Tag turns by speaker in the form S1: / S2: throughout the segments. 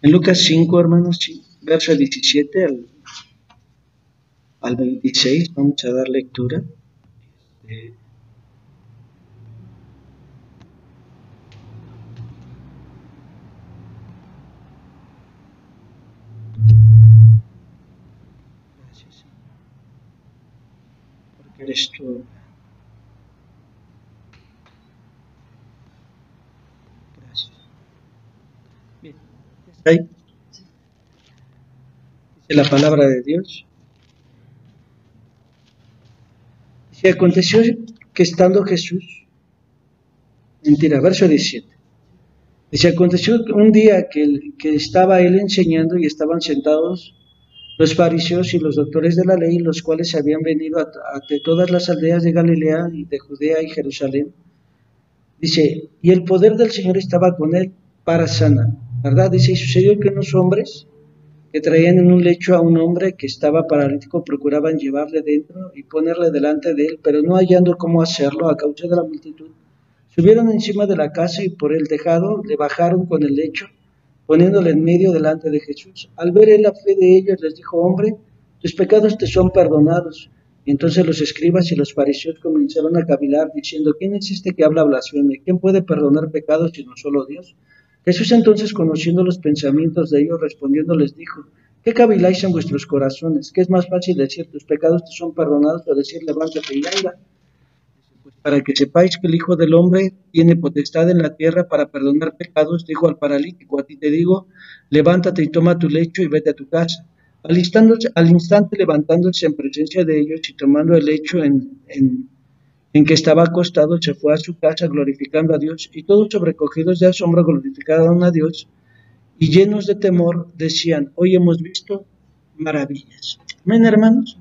S1: En Lucas 5, hermanos, verso 17 al 26, vamos a dar lectura. Gracias, porque eres tú. Gracias. Bien, ¿está ahí? Dice la palabra de Dios. Dice, aconteció que estando Jesús, verso 17. Dice, aconteció un día que estaba él enseñando y estaban sentados los fariseos y los doctores de la ley, los cuales habían venido de todas las aldeas de Galilea y de Judea y Jerusalén. Dice, y el poder del Señor estaba con él para sanar, ¿verdad? Dice, y sucedió que unos hombres que traían en un lecho a un hombre que estaba paralítico procuraban llevarle dentro y ponerle delante de él, pero no hallando cómo hacerlo a causa de la multitud, subieron encima de la casa y por el tejado le bajaron con el lecho, poniéndole en medio delante de Jesús. Al ver él la fe de ellos, les dijo, hombre, tus pecados te son perdonados. Y entonces los escribas y los fariseos comenzaron a cavilar, diciendo, ¿quién es este que habla blasfemia? ¿Quién puede perdonar pecados sino solo Dios? Jesús entonces, conociendo los pensamientos de ellos, respondiendo les dijo, ¿qué caviláis en vuestros corazones? ¿Qué es más fácil decir, tus pecados te son perdonados, o decir, levántate y anda? Para que sepáis que el Hijo del Hombre tiene potestad en la tierra para perdonar pecados, dijo al paralítico, a ti te digo, levántate y toma tu lecho y vete a tu casa. Al instante levantándose en presencia de ellos y tomando el lecho en que estaba acostado, se fue a su casa glorificando a Dios, y todos sobrecogidos de asombro glorificaron a Dios, y llenos de temor decían, hoy hemos visto maravillas. Amén, hermanos.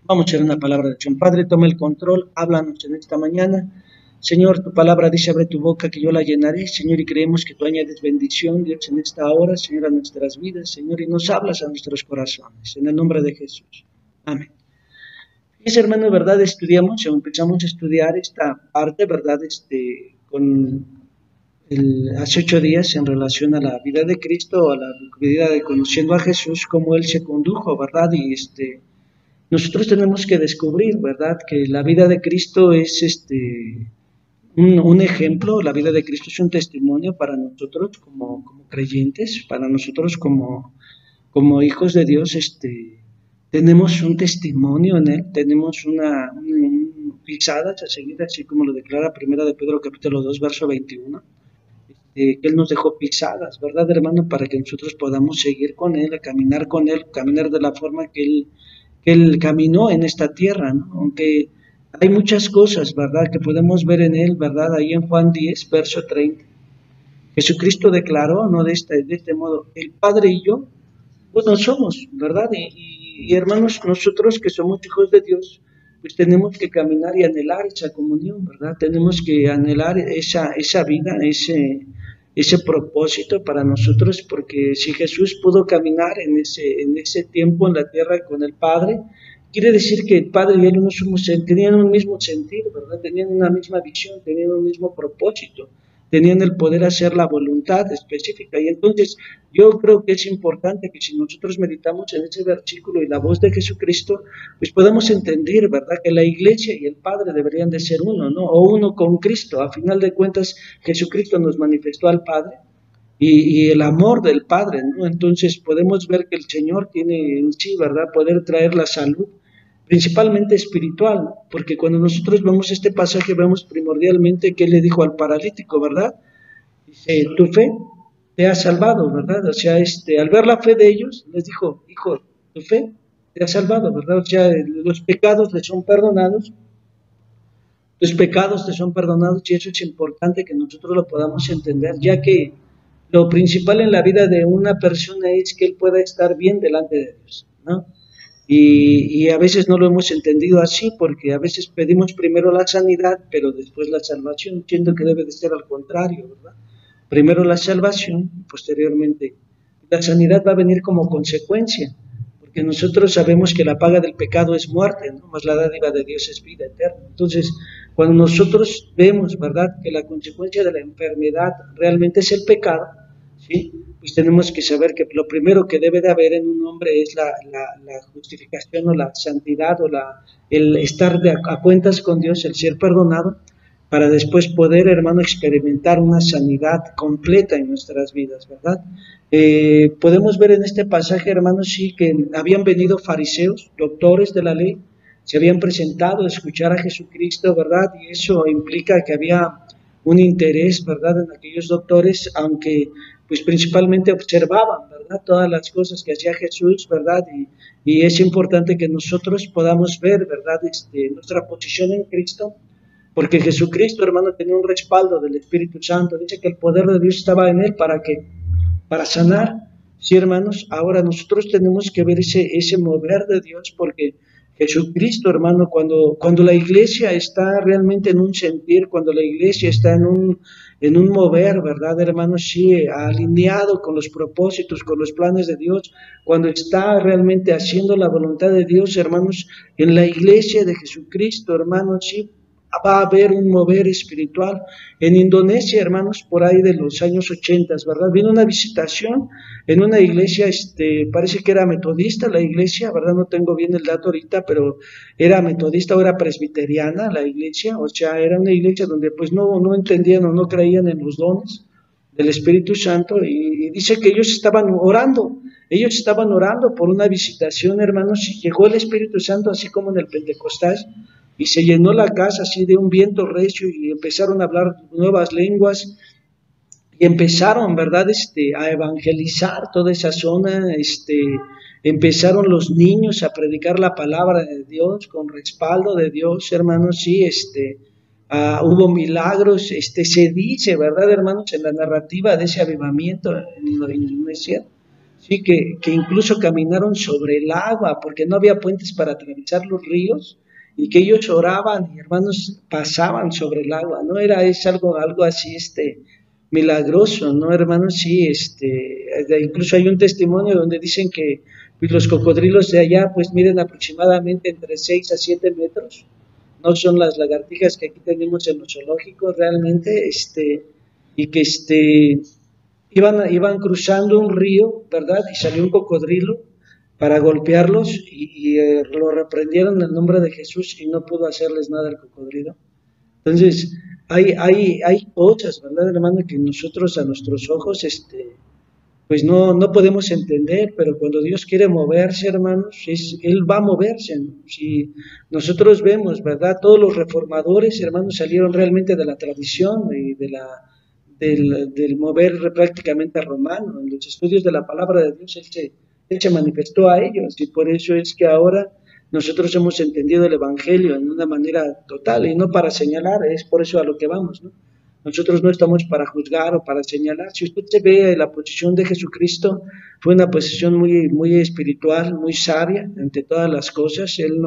S1: Vamos a hacer una palabra de acción. Padre, toma el control, háblanos en esta mañana. Señor, tu palabra dice, abre tu boca que yo la llenaré, Señor, y creemos que tú añades bendición, Dios, en esta hora, Señor, a nuestras vidas, Señor, y nos hablas a nuestros corazones, en el nombre de Jesús. Amén. Fíjense, hermano, ¿verdad? Empezamos a estudiar esta parte, ¿verdad? Hace 8 días en relación a la vida de Cristo, a la vida de conociendo a Jesús, cómo Él se condujo, ¿verdad? Y nosotros tenemos que descubrir, ¿verdad?, que la vida de Cristo es un ejemplo, la vida de Cristo es un testimonio para nosotros como creyentes, para nosotros como hijos de Dios, tenemos un testimonio en Él, tenemos pisadas a seguir, así como lo declara 1 de Pedro capítulo 2, verso 21, que Él nos dejó pisadas, ¿verdad, hermano?, para que nosotros podamos seguir con Él, caminar de la forma que Él caminó en esta tierra, ¿no? Aunque hay muchas cosas, ¿verdad?, que podemos ver en Él, ¿verdad? Ahí en Juan 10, verso 30. Jesucristo declaró, ¿no?, de este modo, el Padre y yo, bueno, somos, ¿verdad? Y hermanos, nosotros que somos hijos de Dios, pues tenemos que caminar y anhelar esa comunión, ¿verdad? Tenemos que anhelar esa vida, ese propósito para nosotros, porque si Jesús pudo caminar en ese tiempo en la tierra con el Padre, quiere decir que el Padre y Él tenían un mismo sentir, ¿verdad? Tenían una misma visión, tenían un mismo propósito, tenían el poder hacer la voluntad específica. Y entonces yo creo que es importante que si nosotros meditamos en ese versículo y la voz de Jesucristo, pues podamos entender, ¿verdad?, que la iglesia y el Padre deberían de ser uno, ¿no? O uno con Cristo. A final de cuentas, Jesucristo nos manifestó al Padre y el amor del Padre, ¿no? Entonces podemos ver que el Señor tiene en sí, ¿verdad?, poder traer la salud, principalmente espiritual, ¿no? Porque cuando nosotros vemos este pasaje, vemos primordialmente que Él le dijo al paralítico, ¿verdad? Dice, tu fe te ha salvado, ¿verdad? O sea, al ver la fe de ellos, les dijo, hijo, tu fe te ha salvado, ¿verdad? O sea, los pecados les son perdonados, tus pecados te son perdonados, y eso es importante que nosotros lo podamos entender, ya que lo principal en la vida de una persona es que él pueda estar bien delante de Dios, ¿no? Y a veces no lo hemos entendido así, porque a veces pedimos primero la sanidad, pero después la salvación, siendo que debe de ser al contrario, ¿verdad? Primero la salvación, posteriormente la sanidad va a venir como consecuencia, porque nosotros sabemos que la paga del pecado es muerte, ¿no? Mas la dádiva de Dios es vida eterna. Entonces, cuando nosotros vemos, ¿verdad?, que la consecuencia de la enfermedad realmente es el pecado, ¿sí?, pues tenemos que saber que lo primero que debe de haber en un hombre es la justificación o la santidad o el estar a cuentas con Dios, el ser perdonado, para después poder, hermano, experimentar una sanidad completa en nuestras vidas, ¿verdad? Podemos ver en este pasaje, hermanos, sí, que habían venido fariseos, doctores de la ley, se habían presentado a escuchar a Jesucristo, ¿verdad? Y eso implica que había un interés, ¿verdad?, en aquellos doctores, aunque pues principalmente observaban, ¿verdad?, todas las cosas que hacía Jesús, ¿verdad? Y es importante que nosotros podamos ver, ¿verdad?, nuestra posición en Cristo, porque Jesucristo, hermano, tenía un respaldo del Espíritu Santo. Dice que el poder de Dios estaba en él para sanar. Sí, hermanos, ahora nosotros tenemos que ver ese mover de Dios, porque Jesucristo, hermano, cuando la iglesia está realmente en un sentir, cuando la iglesia está en un mover, ¿verdad, hermano? Sí, alineado con los propósitos, con los planes de Dios, cuando está realmente haciendo la voluntad de Dios, hermanos, en la iglesia de Jesucristo, hermanos, sí, va a haber un mover espiritual. En Indonesia, hermanos, por ahí de los años 80, ¿verdad? Vino una visitación en una iglesia, parece que era metodista la iglesia, ¿verdad? No tengo bien el dato ahorita, pero era metodista o era presbiteriana la iglesia, o sea, era una iglesia donde pues no entendían o no creían en los dones del Espíritu Santo, y dice que ellos estaban orando por una visitación, hermanos, y llegó el Espíritu Santo así como en el Pentecostés, y se llenó la casa así de un viento recio y empezaron a hablar nuevas lenguas y empezaron, ¿verdad?, a evangelizar toda esa zona, empezaron los niños a predicar la palabra de Dios con respaldo de Dios, hermanos, sí, hubo milagros, se dice, ¿verdad, hermanos?, en la narrativa de ese avivamiento en Indonesia, sí, que incluso caminaron sobre el agua porque no había puentes para atravesar los ríos, y que ellos oraban y, hermanos, pasaban sobre el agua, ¿no? Es algo así, milagroso, ¿no, hermanos? Sí, incluso hay un testimonio donde dicen que pues, los cocodrilos de allá, pues, miden aproximadamente entre 6 a 7 metros, no son las lagartijas que aquí tenemos en los zoológicos realmente, y que, iban cruzando un río, ¿verdad? Y salió un cocodrilo para golpearlos y lo reprendieron en el nombre de Jesús y no pudo hacerles nada al cocodrilo. Entonces, hay cosas, ¿verdad, hermano?, que nosotros a nuestros ojos, pues no podemos entender, pero cuando Dios quiere moverse, hermanos, Él va a moverse, ¿no? Si nosotros vemos, ¿verdad?, todos los reformadores, hermanos, salieron realmente de la tradición y del mover prácticamente romano. En los estudios de la palabra de Dios, Él se manifestó a ellos, y por eso es que ahora nosotros hemos entendido el Evangelio en una manera total y no para señalar, es por eso a lo que vamos, ¿no? Nosotros no estamos para juzgar o para señalar. Si usted se ve la posición de Jesucristo, fue una posición muy, muy espiritual, muy sabia ante todas las cosas. Él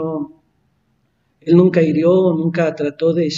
S1: nunca hirió, nunca trató de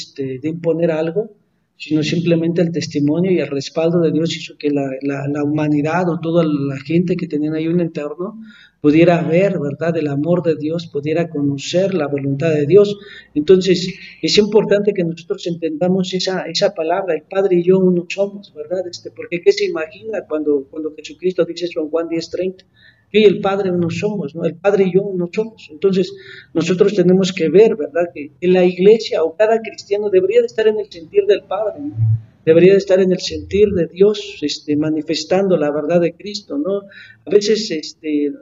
S1: imponer algo, sino simplemente el testimonio y el respaldo de Dios hizo que la humanidad o toda la gente que tenían ahí un entorno pudiera ver, ¿verdad?, el amor de Dios, pudiera conocer la voluntad de Dios. Entonces, es importante que nosotros entendamos esa palabra, el Padre y yo uno somos, ¿verdad? Porque ¿qué se imagina cuando Jesucristo dice eso en Juan 10:30? Yo y el Padre uno somos, ¿no? El Padre y yo uno somos. Entonces, nosotros tenemos que ver, ¿verdad?, que en la iglesia o cada cristiano debería de estar en el sentir del Padre, ¿no? Debería de estar en el sentir de Dios, manifestando la verdad de Cristo, ¿no? A veces, en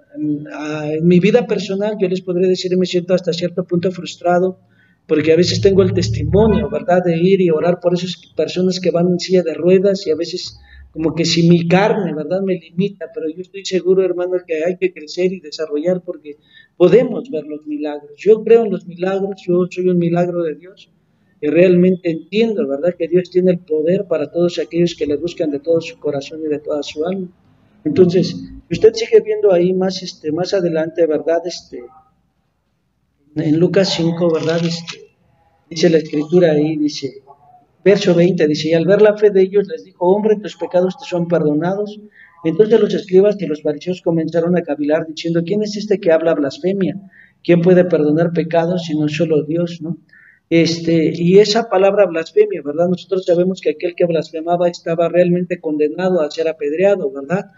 S1: mi vida personal, yo les podría decir, me siento hasta cierto punto frustrado, porque a veces tengo el testimonio, ¿verdad?, de ir y orar por esas personas que van en silla de ruedas, y a veces como que si mi carne, ¿verdad?, me limita, pero yo estoy seguro, hermano, que hay que crecer y desarrollar porque podemos ver los milagros. Yo creo en los milagros, yo soy un milagro de Dios, y realmente entiendo, ¿verdad?, que Dios tiene el poder para todos aquellos que le buscan de todo su corazón y de toda su alma. Entonces, usted sigue viendo ahí más adelante, ¿verdad?, en Lucas 5, ¿verdad?, dice la escritura ahí, dice, verso 20, dice, y al ver la fe de ellos les dijo, hombre, tus pecados te son perdonados. Entonces los escribas y los fariseos comenzaron a cavilar diciendo, ¿quién es este que habla blasfemia? ¿Quién puede perdonar pecados sino solo Dios, no? Y esa palabra blasfemia, ¿verdad? Nosotros sabemos que aquel que blasfemaba estaba realmente condenado a ser apedreado, ¿verdad?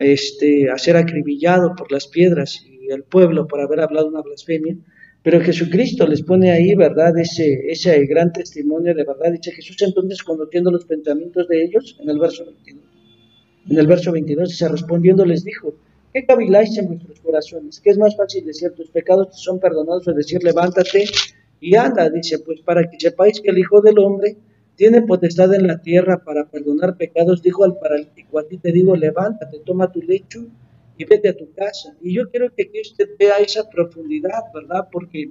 S1: A ser acribillado por las piedras y el pueblo por haber hablado una blasfemia. Pero Jesucristo les pone ahí, ¿verdad? Ese gran testimonio de verdad. Dice Jesús entonces, conociendo los pensamientos de ellos, en el verso 22, dice, respondiendo les dijo, ¿qué caviláis en vuestros corazones? ¿Qué es más fácil decir, tus pecados te son perdonados, o decir, levántate y anda? Dice, pues para que sepáis que el Hijo del Hombre tiene potestad en la tierra para perdonar pecados, dijo al paralítico, a ti te digo, levántate, toma tu lecho y vete a tu casa. Y yo quiero que usted vea esa profundidad, ¿verdad? Porque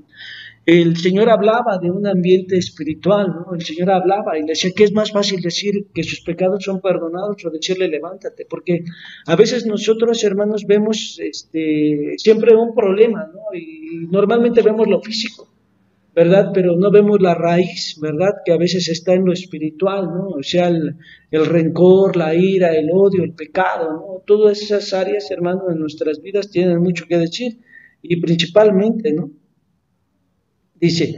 S1: el Señor hablaba de un ambiente espiritual, ¿no? El Señor hablaba y le decía que es más fácil decir que sus pecados son perdonados o decirle levántate, porque a veces nosotros, hermanos, vemos siempre un problema, ¿no? Y normalmente vemos lo físico, ¿verdad? Pero no vemos la raíz, ¿verdad? Que a veces está en lo espiritual, ¿no? O sea, el rencor, la ira, el odio, el pecado, ¿no? Todas esas áreas, hermanos, en nuestras vidas tienen mucho que decir y principalmente, ¿no? Dice,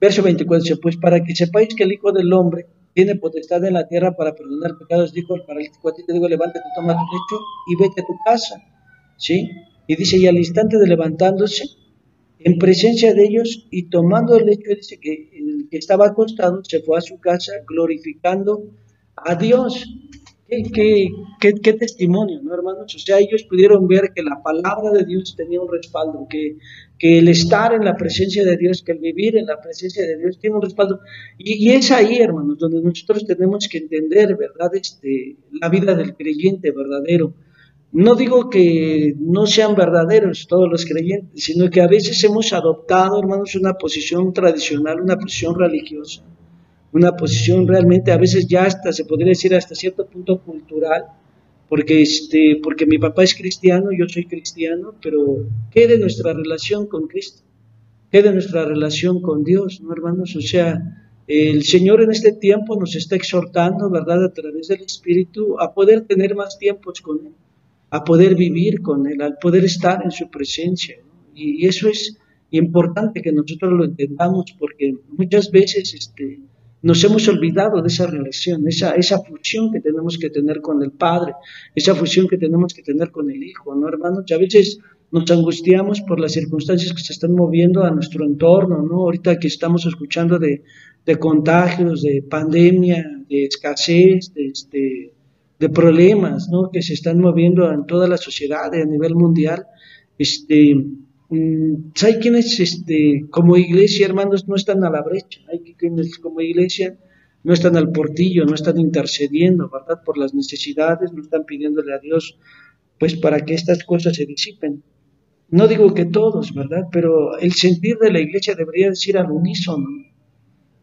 S1: verso 24, dice, pues para que sepáis que el Hijo del Hombre tiene potestad en la tierra para perdonar pecados, dijo el paralítico, a ti te digo, levántate, toma tu lecho y vete a tu casa, ¿sí? Y dice, y al instante de levantándose, en presencia de ellos y tomando el lecho, dice que el que estaba acostado se fue a su casa glorificando a Dios. ¿Qué testimonio, ¿no, hermanos? O sea, ellos pudieron ver que la palabra de Dios tenía un respaldo, que el estar en la presencia de Dios, que el vivir en la presencia de Dios tiene un respaldo. Y es ahí, hermanos, donde nosotros tenemos que entender, ¿verdad? La vida del creyente verdadero. No digo que no sean verdaderos todos los creyentes, sino que a veces hemos adoptado, hermanos, una posición tradicional, una posición religiosa, una posición realmente a veces ya hasta se podría decir hasta cierto punto cultural, porque mi papá es cristiano, yo soy cristiano, pero ¿qué de nuestra relación con Cristo? ¿Qué de nuestra relación con Dios, no, hermanos? O sea, el Señor en este tiempo nos está exhortando, ¿verdad?, a través del Espíritu, a poder tener más tiempos con Él, a poder vivir con Él, al poder estar en su presencia, ¿no? Y eso es importante que nosotros lo entendamos, porque muchas veces nos hemos olvidado de esa relación, esa fusión que tenemos que tener con el Padre, esa fusión que tenemos que tener con el Hijo, ¿no, hermanos? Y a veces nos angustiamos por las circunstancias que se están moviendo a nuestro entorno, ¿no? Ahorita que estamos escuchando de contagios, de pandemia, de escasez, de problemas, ¿no?, que se están moviendo en toda la sociedad a nivel mundial. Hay quienes, como iglesia, hermanos, no están a la brecha, hay quienes como iglesia no están al portillo, no están intercediendo, ¿verdad?, por las necesidades, no están pidiéndole a Dios, pues, para que estas cosas se disipen. No digo que todos, ¿verdad?, pero el sentir de la iglesia debería decir al unísono.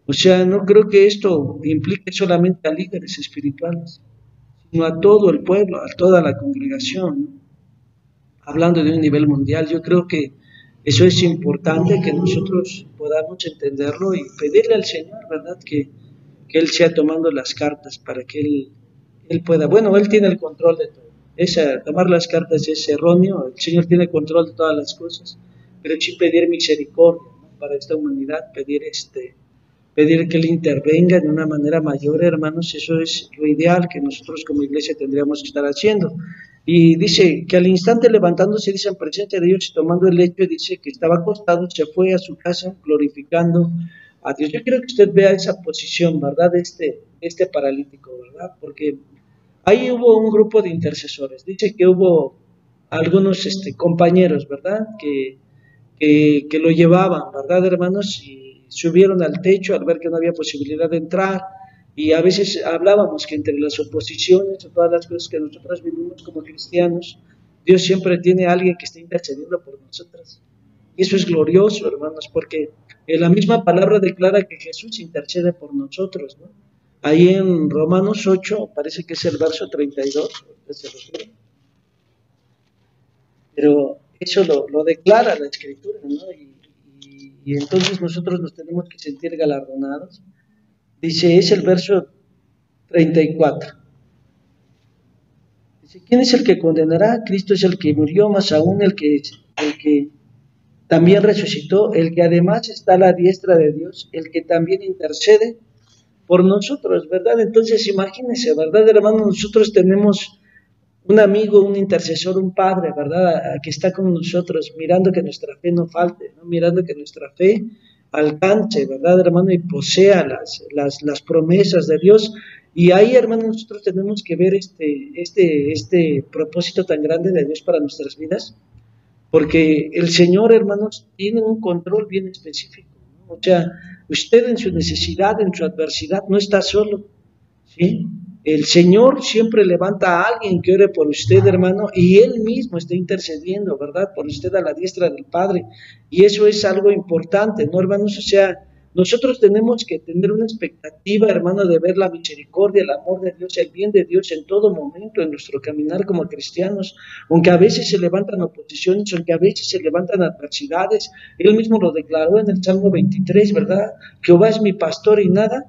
S1: O sea, no creo que esto implique solamente a líderes espirituales, sino a todo el pueblo, a toda la congregación, ¿no? Hablando de un nivel mundial, yo creo que eso es importante, que nosotros podamos entenderlo y pedirle al Señor, ¿verdad?, que Él sea tomando las cartas para que Él pueda, bueno, Él tiene el control de todo. Tomar las cartas es erróneo, el Señor tiene control de todas las cosas, pero sí pedir misericordia, ¿no?, para esta humanidad, pedir que Él intervenga de una manera mayor, hermanos, eso es lo ideal que nosotros como iglesia tendríamos que estar haciendo. Y dice que al instante levantándose, dice, en presencia de Dios y tomando el lecho, dice que estaba acostado, se fue a su casa glorificando a Dios. Yo quiero que usted vea esa posición, ¿verdad?, de este paralítico, ¿verdad? Porque ahí hubo un grupo de intercesores. Dice que hubo algunos compañeros, ¿verdad?, que lo llevaban, ¿verdad, hermanos? Y subieron al techo al ver que no había posibilidad de entrar. Y a veces hablábamos que entre las oposiciones o todas las cosas que nosotros vivimos como cristianos, Dios siempre tiene a alguien que está intercediendo por nosotros. Y eso es glorioso, hermanos, porque la misma palabra declara que Jesús intercede por nosotros, ¿no? Ahí en Romanos 8, parece que es el verso 32, pero eso lo declara la Escritura, ¿no? Y entonces nosotros nos tenemos que sentir galardonados. Dice, es el verso 34. Dice, ¿quién es el que condenará? Cristo es el que murió, más aún el que también resucitó, el que además está a la diestra de Dios, el que también intercede por nosotros, ¿verdad? Entonces imagínense, ¿verdad, hermano? Nosotros tenemos un amigo, un intercesor, un padre, ¿verdad? Que está con nosotros, mirando que nuestra fe no falte, ¿no? Mirando que nuestra fe alcance, ¿verdad, hermano? Y posea las promesas de Dios. Y ahí, hermano, nosotros tenemos que ver este propósito tan grande de Dios para nuestras vidas, porque el Señor, hermanos, tiene un control bien específico, ¿no? O sea, usted en su necesidad, en su adversidad, no está solo, ¿sí? El Señor siempre levanta a alguien que ore por usted, hermano, y Él mismo está intercediendo, ¿verdad? Por usted a la diestra del Padre. Y eso es algo importante, ¿no, hermanos? O sea, nosotros tenemos que tener una expectativa, hermano, de ver la misericordia, el amor de Dios, el bien de Dios en todo momento, en nuestro caminar como cristianos, aunque a veces se levantan oposiciones, aunque a veces se levantan adversidades. Él mismo lo declaró en el Salmo 23, ¿verdad? Jehová es mi pastor y nada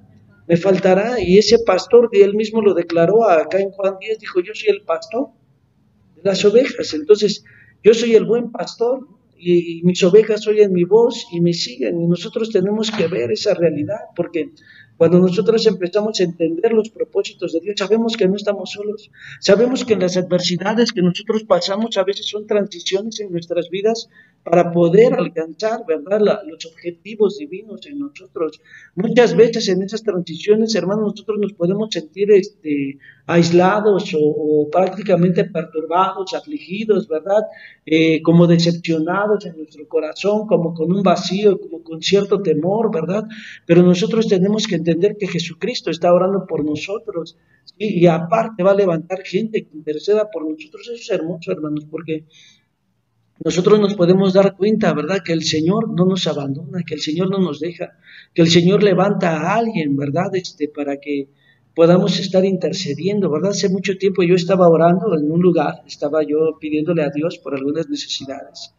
S1: me faltará. Y ese pastor, y él mismo lo declaró acá en Juan 10, dijo, yo soy el pastor de las ovejas. Entonces, yo soy el buen pastor y mis ovejas oyen mi voz y me siguen. Y nosotros tenemos que ver esa realidad, porque cuando nosotros empezamos a entender los propósitos de Dios, sabemos que no estamos solos, sabemos que las adversidades que nosotros pasamos a veces son transiciones en nuestras vidas para poder alcanzar, ¿verdad?, los objetivos divinos en nosotros. Muchas veces en esas transiciones, hermanos, nosotros nos podemos sentir aislados o prácticamente perturbados, afligidos, ¿verdad? Como decepcionados en nuestro corazón, como con un vacío, como con cierto temor, ¿verdad? Pero nosotros tenemos que entender que Jesucristo está orando por nosotros, ¿sí? Y aparte va a levantar gente que interceda por nosotros. Eso es hermoso, hermanos, porque nosotros nos podemos dar cuenta, ¿verdad?, que el Señor no nos abandona, que el Señor no nos deja, que el Señor levanta a alguien, ¿verdad?, para que podamos estar intercediendo, ¿verdad? Hace mucho tiempo yo estaba orando en un lugar, estaba yo pidiéndole a Dios por algunas necesidades.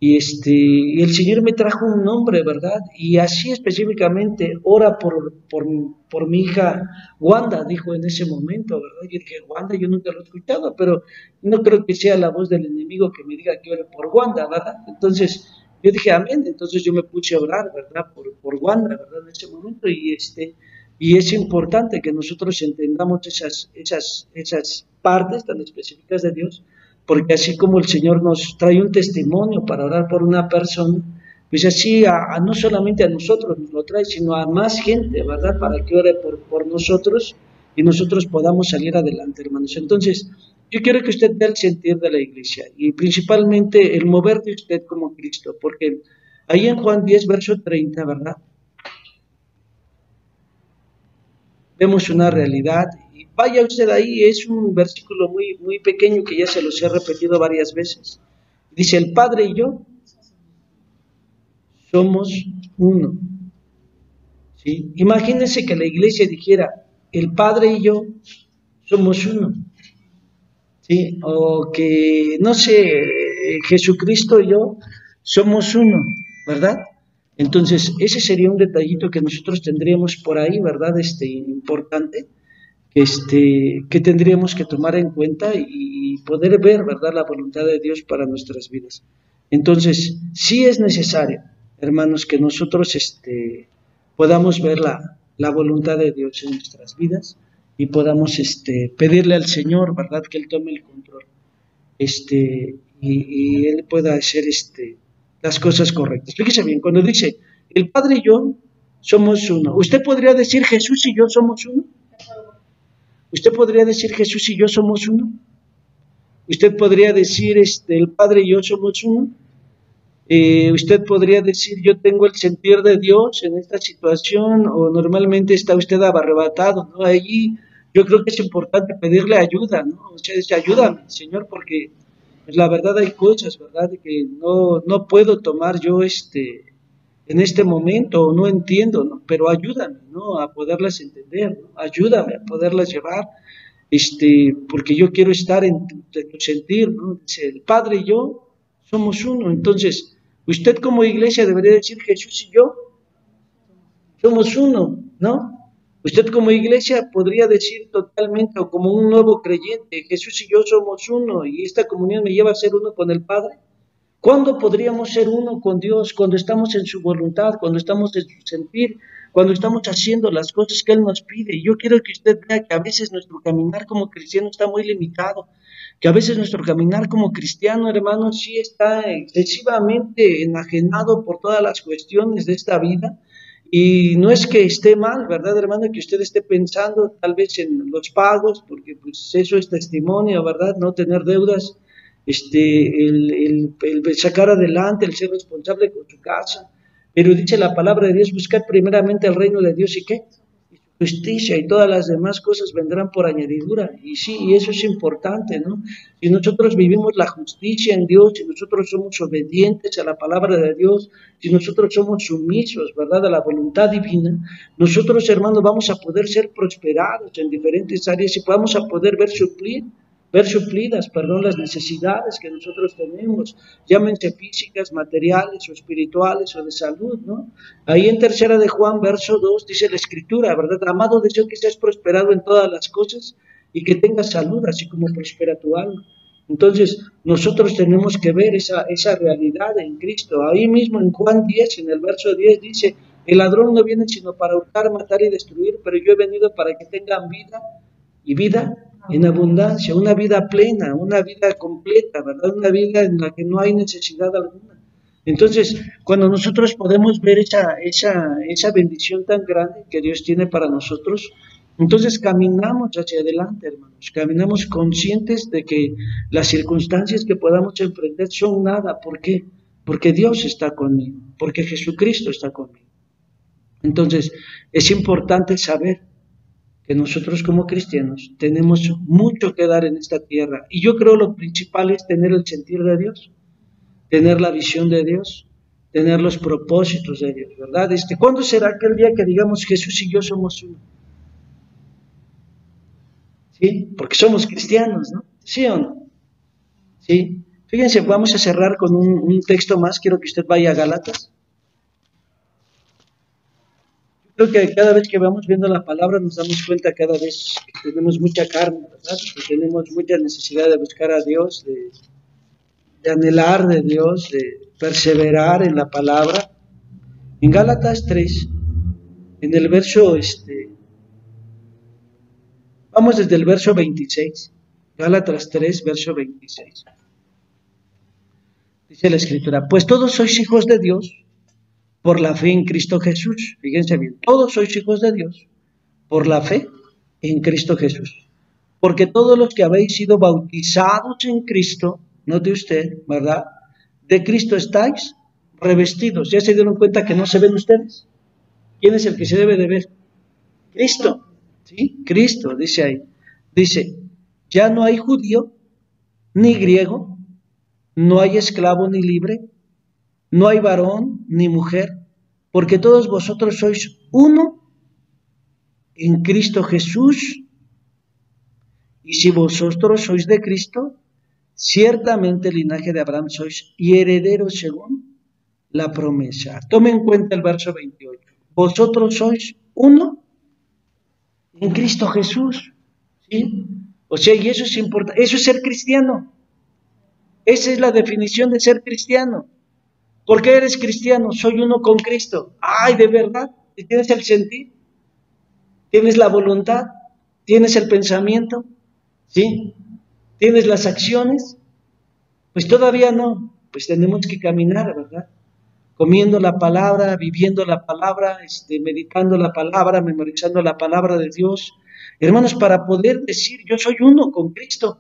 S1: Y el Señor me trajo un nombre, ¿verdad? Y así específicamente, ora por mi hija Wanda, dijo en ese momento, ¿verdad? Yo dije, Wanda, yo nunca lo he escuchado, pero no creo que sea la voz del enemigo que me diga que ore por Wanda, ¿verdad? Entonces, yo dije, amén. Entonces yo me puse a orar, ¿verdad? Por Wanda, ¿verdad? En ese momento, y es importante que nosotros entendamos esas partes tan específicas de Dios, porque así como el Señor nos trae un testimonio para orar por una persona, pues así no solamente a nosotros nos lo trae, sino a más gente, ¿verdad?, para que ore por nosotros y nosotros podamos salir adelante, hermanos. Entonces, yo quiero que usted vea el sentir de la iglesia y principalmente el mover de usted como Cristo, porque ahí en Juan 10, verso 30, ¿verdad?, vemos una realidad. Y vaya usted ahí, es un versículo muy, muy pequeño que ya se los he repetido varias veces. Dice, el Padre y yo somos uno. ¿Sí? Imagínense que la iglesia dijera, el Padre y yo somos uno. ¿Sí? O que, no sé, Jesucristo y yo somos uno, ¿verdad? Entonces, ese sería un detallito que nosotros tendríamos por ahí, ¿verdad? Importante, que tendríamos que tomar en cuenta y poder ver, ¿verdad?, la voluntad de Dios para nuestras vidas. Entonces, sí es necesario, hermanos, que nosotros podamos ver la voluntad de Dios en nuestras vidas y podamos pedirle al Señor, ¿verdad?, que Él tome el control y Él pueda hacer las cosas correctas. Fíjese bien, cuando dice, el Padre y yo somos uno, ¿usted podría decir Jesús y yo somos uno? ¿Usted podría decir Jesús y yo somos uno? ¿Usted podría decir el Padre y yo somos uno? Usted podría decir yo tengo el sentir de Dios en esta situación, o normalmente está usted arrebatado, ¿no? Allí yo creo que es importante pedirle ayuda, ¿no? O sea, ayúdame, Señor, porque pues, la verdad hay cosas, ¿verdad?, que no puedo tomar yo en este momento, no entiendo, ¿no?, pero ayúdame, ¿no?, a poderlas entender, ¿no? Ayúdame a poderlas llevar, porque yo quiero estar en tu sentir, ¿no? Dice, el Padre y yo somos uno. Entonces, usted como iglesia debería decir, Jesús y yo somos uno, ¿no? Usted como iglesia podría decir totalmente, o como un nuevo creyente, Jesús y yo somos uno, y esta comunión me lleva a ser uno con el Padre. ¿Cuándo podríamos ser uno con Dios? Cuando estamos en su voluntad, cuando estamos en su sentir, cuando estamos haciendo las cosas que Él nos pide. Y yo quiero que usted vea que a veces nuestro caminar como cristiano está muy limitado, que a veces nuestro caminar como cristiano, hermano, sí está excesivamente enajenado por todas las cuestiones de esta vida. Y no es que esté mal, ¿verdad, hermano? Que usted esté pensando tal vez en los pagos, porque pues eso es testimonio, ¿verdad? No tener deudas, el sacar adelante, el ser responsable con su casa. Pero dice la palabra de Dios, buscar primeramente el reino de Dios y qué, justicia y todas las demás cosas vendrán por añadidura. Y sí, y eso es importante, ¿no? Si nosotros vivimos la justicia en Dios, si nosotros somos obedientes a la palabra de Dios, si nosotros somos sumisos, ¿verdad?, a la voluntad divina, nosotros, hermanos, vamos a poder ser prosperados en diferentes áreas y vamos a poder ver suplidas, perdón, las necesidades que nosotros tenemos, llámense físicas, materiales o espirituales o de salud, ¿no? Ahí en tercera de Juan, verso 2, dice la escritura, ¿verdad? Amado, deseo que seas prosperado en todas las cosas y que tengas salud, así como prospera tu alma. Entonces, nosotros tenemos que ver esa realidad en Cristo. Ahí mismo en Juan 10, en el verso 10, dice, el ladrón no viene sino para hurtar, matar y destruir, pero yo he venido para que tengan vida y vida en abundancia, una vida plena, una vida completa, ¿verdad? Una vida en la que no hay necesidad alguna. Entonces, cuando nosotros podemos ver esa bendición tan grande que Dios tiene para nosotros, entonces caminamos hacia adelante, hermanos, caminamos conscientes de que las circunstancias que podamos enfrentar son nada. ¿Por qué? Porque Dios está conmigo, porque Jesucristo está conmigo. Entonces, es importante saber que nosotros como cristianos tenemos mucho que dar en esta tierra. Y yo creo lo principal es tener el sentir de Dios, tener la visión de Dios, tener los propósitos de Dios, ¿verdad? ¿Cuándo será aquel día que digamos Jesús y yo somos uno? ¿Sí? Porque somos cristianos, ¿no? ¿Sí o no? ¿Sí? Fíjense, vamos a cerrar con un texto más. Quiero que usted vaya a Gálatas. Creo que cada vez que vamos viendo la palabra nos damos cuenta cada vez que tenemos mucha carne, ¿verdad? Que tenemos mucha necesidad de buscar a Dios, de anhelar de Dios, de perseverar en la palabra. En Gálatas 3, en el verso, vamos desde el verso 26, Gálatas 3, verso 26. Dice la Escritura, pues todos sois hijos de Dios por la fe en Cristo Jesús. Fíjense bien, todos sois hijos de Dios por la fe en Cristo Jesús. Porque todos los que habéis sido bautizados en Cristo, note usted, ¿verdad? De Cristo estáis revestidos. ¿Ya se dieron cuenta que no se ven ustedes? ¿Quién es el que se debe de ver? Cristo. ¿Sí? Cristo, dice ahí. Dice, ya no hay judío ni griego, no hay esclavo ni libre, no hay varón ni mujer, porque todos vosotros sois uno en Cristo Jesús. Y si vosotros sois de Cristo, ciertamente el linaje de Abraham sois y herederos según la promesa. Tome en cuenta el verso 28. Vosotros sois uno en Cristo Jesús. ¿Sí? O sea, y eso es importante. Eso es ser cristiano. Esa es la definición de ser cristiano. ¿Por qué eres cristiano? Soy uno con Cristo. Ay, de verdad. ¿Tienes el sentir? ¿Tienes la voluntad? ¿Tienes el pensamiento? ¿Sí? ¿Tienes las acciones? Pues todavía no. Pues tenemos que caminar, ¿verdad? Comiendo la palabra, viviendo la palabra, meditando la palabra, memorizando la palabra de Dios. Hermanos, para poder decir yo soy uno con Cristo.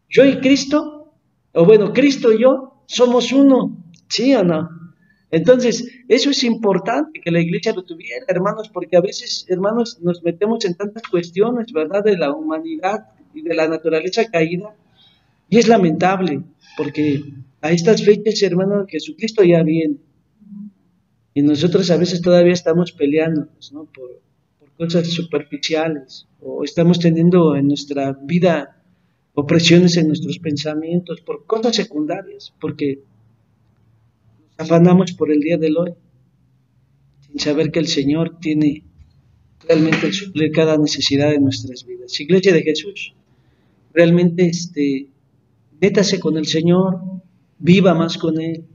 S1: Yo y Cristo, o bueno, Cristo y yo somos uno. ¿Sí o no? Entonces, eso es importante que la iglesia lo tuviera, hermanos, porque a veces, hermanos, nos metemos en tantas cuestiones, ¿verdad?, de la humanidad y de la naturaleza caída, y es lamentable, porque a estas fechas, hermanos, Jesucristo ya viene, y nosotros a veces todavía estamos peleándonos, ¿no?, por cosas superficiales, o estamos teniendo en nuestra vida opresiones en nuestros pensamientos, por cosas secundarias, porque afanamos por el día de hoy, sin saber que el Señor tiene realmente el suplir cada necesidad de nuestras vidas. Iglesia de Jesús, realmente métase con el Señor, viva más con Él,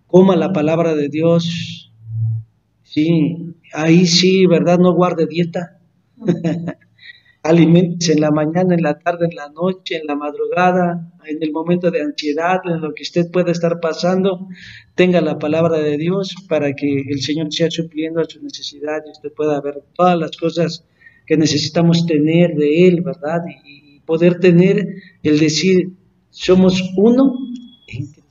S1: coma la palabra de Dios, sí, ahí sí, ¿verdad? No guarde dieta. Aliméntese en la mañana, en la tarde, en la noche, en la madrugada, en el momento de ansiedad, en lo que usted pueda estar pasando, tenga la palabra de Dios para que el Señor sea supliendo a su necesidad y usted pueda ver todas las cosas que necesitamos tener de Él, ¿verdad? Y poder tener el decir, somos uno en Cristo.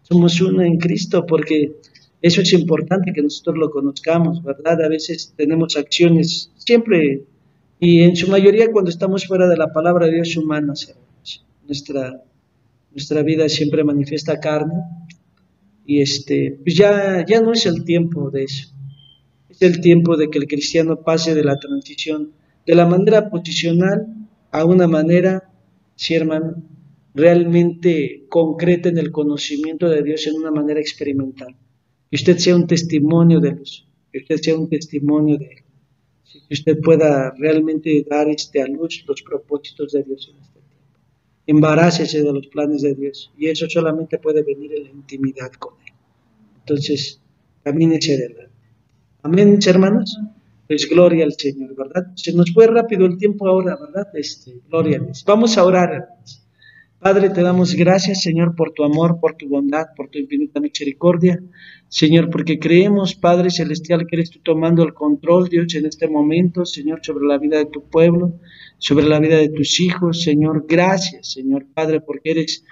S1: Somos uno en Cristo, porque eso es importante que nosotros lo conozcamos, ¿verdad? A veces tenemos acciones, siempre, y en su mayoría cuando estamos fuera de la palabra de Dios humanas, hermanos. Nuestra vida siempre manifiesta carne, y pues ya no es el tiempo de eso. Es el tiempo de que el cristiano pase de la transición, de la manera posicional a una manera, sí, hermano, realmente concreta en el conocimiento de Dios en una manera experimental. Que usted sea un testimonio de luz, que usted sea un testimonio de Él, que usted pueda realmente dar a luz los propósitos de Dios en este tiempo. Embarácese de los planes de Dios, y eso solamente puede venir en la intimidad con Él. Entonces, camínese adelante. Amén, hermanos. Pues gloria al Señor, ¿verdad? Se nos fue rápido el tiempo ahora, ¿verdad? Gloria a Dios. Vamos a orar, hermanos. Padre, te damos gracias, Señor, por tu amor, por tu bondad, por tu infinita misericordia. Señor, porque creemos, Padre Celestial, que eres tú tomando el control, Dios, en este momento, Señor, sobre la vida de tu pueblo, sobre la vida de tus hijos, Señor. Gracias, Señor Padre, porque eres